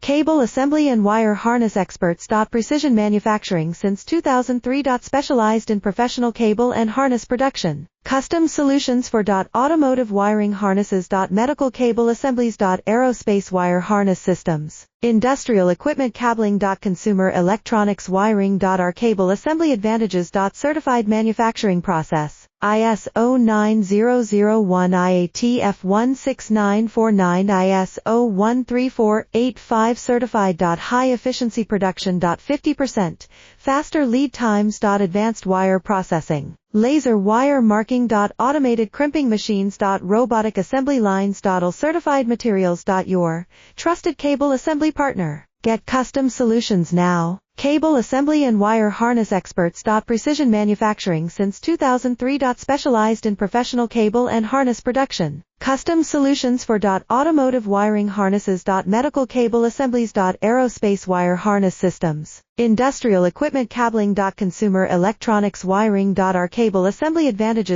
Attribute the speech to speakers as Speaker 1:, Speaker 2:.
Speaker 1: Cable assembly and wire harness experts. Precision manufacturing since 2003. Specialized in professional cable and harness production. Custom solutions for automotive wiring harnesses. Medical cable assemblies. Aerospace wire harness systems. Industrial equipment cabling. Consumer electronics wiring. Our cable assembly advantages. Certified manufacturing process. ISO 9001 IATF 16949 ISO 13485 certified. High efficiency production. 50% faster lead times. Advanced wire processing. Laser wire marking. Automated crimping machines. Robotic assembly lines. All certified materials. Your trusted cable assembly partner. Get custom solutions now. Cable assembly and wire harness experts. Precision manufacturing since 2003. Specialized in professional cable and harness production. Custom solutions for automotive wiring harnesses. Medical cable assemblies. Aerospace wire harness systems. Industrial equipment cabling. Consumer electronics wiring. Our cable assembly advantages.